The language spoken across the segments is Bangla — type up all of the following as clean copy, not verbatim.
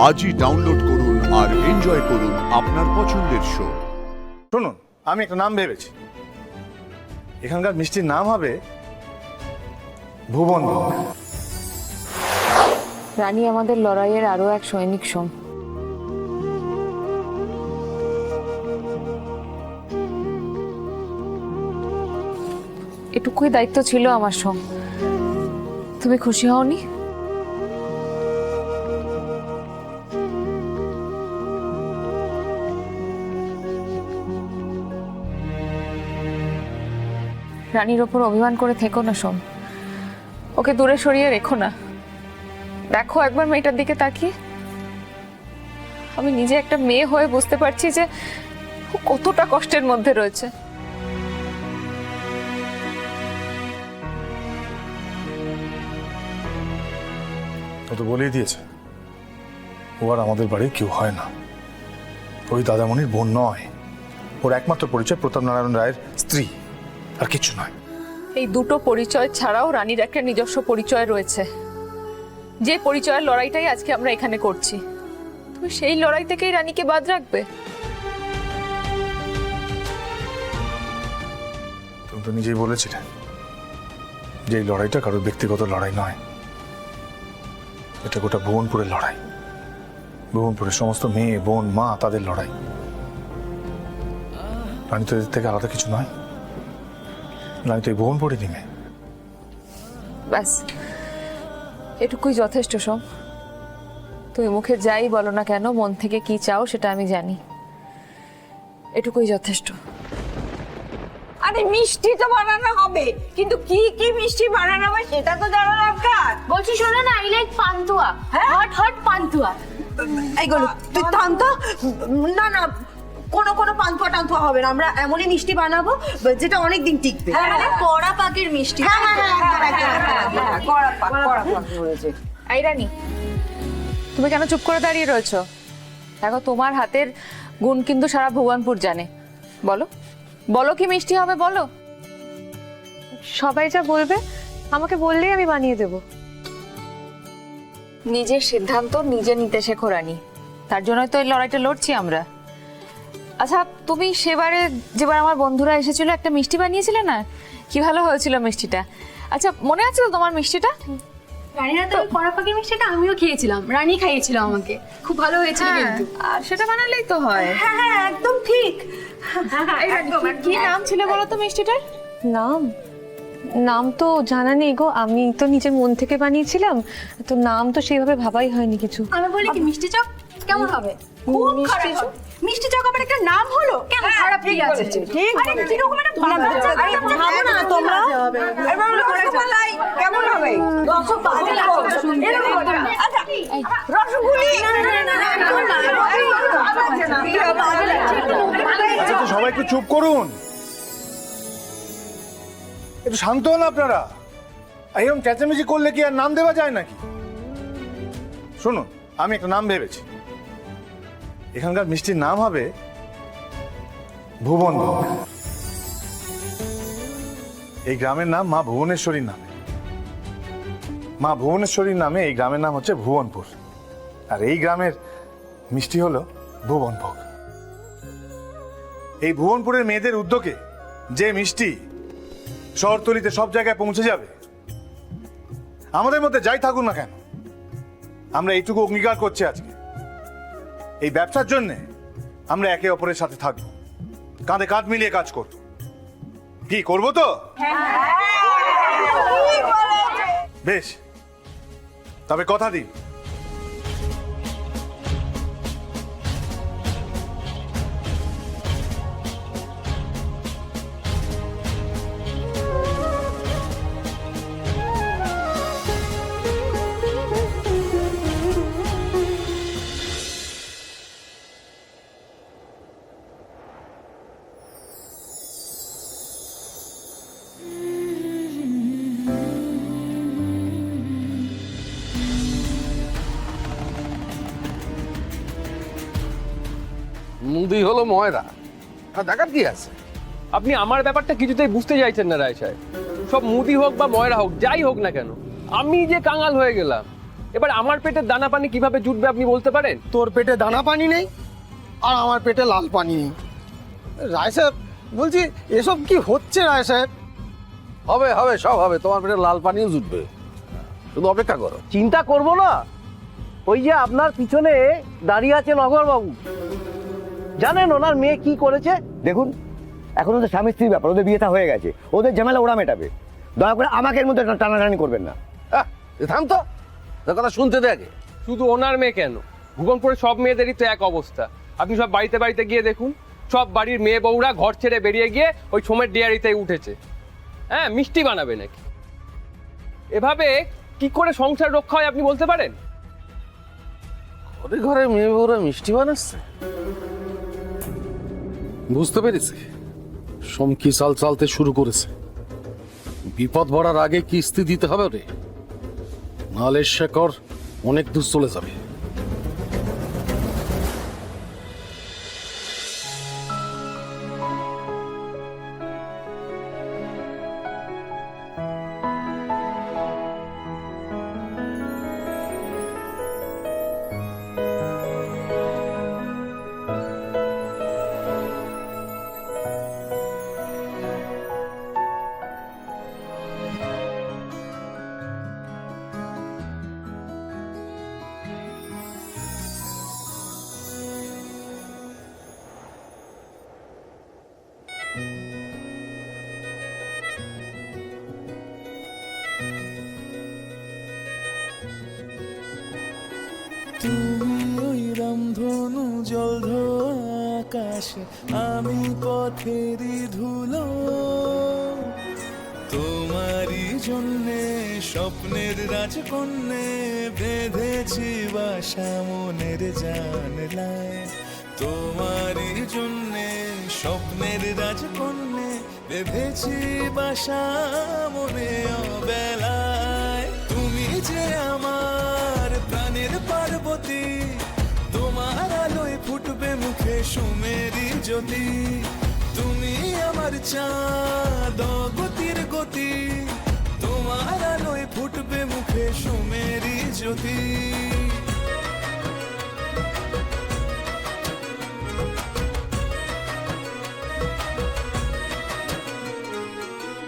আজই ডাউনলোড করুন আর এনজয় করুন আপনার পছন্দের শো। শুনুন, আমি একটা নাম ভেবেছি। এখানকার মিষ্টির নাম হবে ভুবন ভোগ। রানী আমাদের লড়াইয়ের আরো এক সৈনিক সোম। এটুকুই দায়িত্ব ছিল আমার সোম। তুমি খুশি হওনি? রানীর ওপর অভিমান করে থেকো না সোম, ওকে দূরে সরিয়ে রেখো না। দেখো একবার মেয়েটার দিকে তাকিয়ে। আমি নিজে একটা মেয়ে হয়ে বুঝতে পারছি যে ও কতটা কষ্টের মধ্যে রয়েছে। ও তো বলেই দিয়েছে ও আর আমাদের বাড়ির কেউ হয় না। ওই দাদামণির বোন নয়, ওর একমাত্র পরিচয় প্রতাপ নারায়ণ রায়ের স্ত্রী, আর কিছু নয়। এই দুটো পরিচয় ছাড়াও রানীর একটা নিজস্ব পরিচয় রয়েছে, যে পরিচয়ের লড়াইটাই আজকে আমরা এখানে করছি। তুমি সেই লড়াই থেকেই রানীকে বাদ রাখবে? তুমি তো নিজেই বলেছিলে যে এই লড়াইটা কারোর ব্যক্তিগত লড়াই নয়, এটা গোটা ভুবনপুরের লড়াই। ভুবনপুরের সমস্ত মেয়ে, বোন, মা, তাদের লড়াই। রানী তো এদের থেকে আলাদা কিছু নয়। রানী তো এই ভুবনপুরে নেমে। ব্যাস, এটুকুই যথেষ্ট সোম। তুমি মুখে যাই বলো না কেন, মন থেকে কি চাও সেটা আমি জানি। এটুকুই যথেষ্ট। আরে মিষ্টি তো বানানো হবে, কিন্তু কি কি মিষ্টি বানানো হবে সেটা তো জানা দরকার। বলছি শোনো না, I like pantua, hot hot pantua. এইগুলো তুই থামতো। না না, কোনো পান্তুয়া টান্তুয়া হবে না, আমরা এমনই মিষ্টি বানাবো যেটা অনেক দিন টিকবে। মানে কড়া পাকের মিষ্টি। কড়া পাক হয়েছে। এই রানী, তুমি কেন চুপ করে দাঁড়িয়ে রয়েছো? দেখো তোমার হাতের গুণ কিন্তু সারা ভুবনপুর জানে। বলো বলো, কি মিষ্টি হবে বলো। সবাই যা বলবে আমাকে বললেই আমি বানিয়ে দেব। নিজের সিদ্ধান্ত নিজে নিতে শেখো রানী, তার জন্যই তো এই লড়াইটা লড়ছি আমরা। আচ্ছা, তুমি সেবারে যেবার আমার বন্ধুরা এসেছিল একটা মিষ্টি বানিয়েছিলে না, কি ভালো হয়েছিল মিষ্টিটা। আচ্ছা, মনে আছে তো তোমার মিষ্টিটা? রানীরা তো কড়া পাকের মিষ্টিটা আমিও খেয়েছিলাম, রানী খাইয়েছিল আমাকে, খুব ভালো হয়েছিল কিন্তু। আর সেটা বানালেই তো হয়। হ্যাঁ একদম ঠিক। এই রানী, কি নাম ছিল বলো তো মিষ্টিটার? নাম নাম তো জানা নেই গো, আমি তো নিজের মন থেকে বানিয়েছিলাম, তো নাম তো সেইভাবে ভাবাই হয়নি কিছু। আমি বলি কি মিষ্টি চক কেমন হবে? খুব খারাপ হবে। মিষ্টি চক আবার একটা নাম হলো, কেন খারাপ কি আছে? ঠিক। আরে কিরকম একটা বাচ্চা, আরে ভাবো না তোমরা। এবার রসমালাই কেমন হবে? রসমালাই এরকম হবে। আচ্ছা, রসগুলি। আচ্ছা, সবাই একটু চুপ করুন, একটু শান্ত হন আপনারা। এরকম চেঁচামেচি করলে কি আর নাম দেওয়া যায় নাকি? শুনুন, আমি একটা নাম ভেবেছি। এখানকার মিষ্টির নাম হবে ভুবন ভোগ। এই গ্রামের নাম মা ভুবনেশ্বরীর নামে। মা ভুবনেশ্বরীর নামে এই গ্রামের নাম হচ্ছে ভুবনপুর, আর এই গ্রামের মিষ্টি হলো ভুবন ভোগ। এই ভুবনপুরের মেয়েদের উদ্যোগে যে মিষ্টি শহরতলিতে সব জায়গায় পৌঁছে যাবে, আমাদের মধ্যে যাই থাকুন না কেন, আমরা এইটুকু অঙ্গীকার করছি আজকে, এই ব্যবসার জন্য আমরা একে অপরের সাথে থাকবো, কাঁধে কাঁধ মিলিয়ে কাজ করব। কি করবো তো? বেশ, তবে কথা দিই, মুদি হলো ময়রা, আর দেখার কি আছে? আপনি আমার ব্যাপারটা কিছুতেই বুঝতে চাইছেন না রায় সাহেব। সব মুদি হোক বা ময়রা হোক, যাই হোক না কেন, আমি যে কাঙাল হয়ে গেলাম এবার আমার পেটের দানা পানি কিভাবে জুটবে আপনি বলতে পারেন? তোর পেটে দানা পানি নেই আর আমার পেটে লাল পানি নেই। রায় সাহেব বলছি, এসব কি হচ্ছে রায় সাহেব? হবে হবে, সব হবে, তোমার পেটে লাল পানিও জুটবে, শুধু অপেক্ষা করো। চিন্তা করব না, ওই যে আপনার পিছনে দাঁড়িয়ে আছেন অগরবাবু, জানেন ওনার মেয়ে কি করেছে? দেখুন, এখন ওদের স্বামী স্ত্রীর ব্যাপার, ওদের বিয়েটা হয়ে গেছে, ওদের ঝামেলা ওরা মেটাবে। দয়া করে আমাকে এর মধ্যে টানাটানি করবেন না। থাম তো, তোর কথা শুনতে দে আগে। শুধু ওনার মেয়ে কেন, ভুবনপুরে সব মেয়েদেরই তো এক অবস্থা। আপনি সব বাড়িতে বাড়িতে গিয়ে দেখুন, সব বাড়ির মেয়ে বউরা ঘর ছেড়ে বেরিয়ে গিয়ে ওই সোমের ডেয়ারিতে উঠেছে। হ্যাঁ, মিষ্টি বানাবে নাকি? এভাবে কি করে সংসার রক্ষা হয় আপনি বলতে পারেন? ঘরে ঘরে মেয়ে বউরা মিষ্টি বানাচ্ছে, বুঝতে পেরেছে সোম কি চাল চালতে শুরু করেছে। বিপদ বাড়ার আগে কিস্তি দিতে হবে রে, নাহলে শেখর অনেক দূর চলে যাবে। তুমি ওই রামধনু জলধো আকাশে, আমি পথেরই ধুলো। তোমারই জন্যে স্বপ্নের রাজকন্যে বেঁধেছি বাসা মনের জানলায়। তোমারই জন্যে স্বপ্নের রাজকন্যে বেঁধেছি বাসা মনে অবেলায়। তুমি যে আমার প্রাণের পার্বতী, তোমার আলোয় ফুটবে মুখে সুমেরি জ্যোতি। তুমি আমার চাঁদ গতির গতি, তোমার আলোয় ফুটবে মুখে সুমেরি জ্যোতি।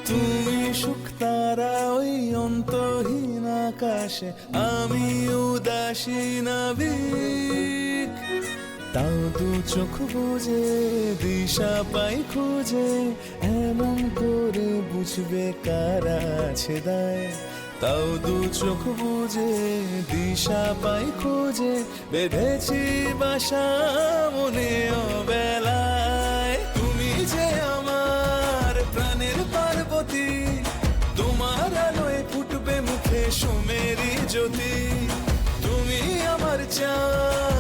তুমি শুকতারা ওই অন্তহীন আকাশে, আমি উদাসী নাবিক। তাও দু চোখ বুঝে দিশা পাই খুঁজে, এমন করে বুঝবে কারা আছে দায়। তাও দু চোখ বুঝে দিশা পাই খুঁজে, বেঁধেছি বাসা মনে অবেলায়। তুমি যে আমার প্রাণের পার্বতী, তোমার আলোয় ফুটবে মুখে সুমেরি জ্যোতি। তুমি আমার চাঁদ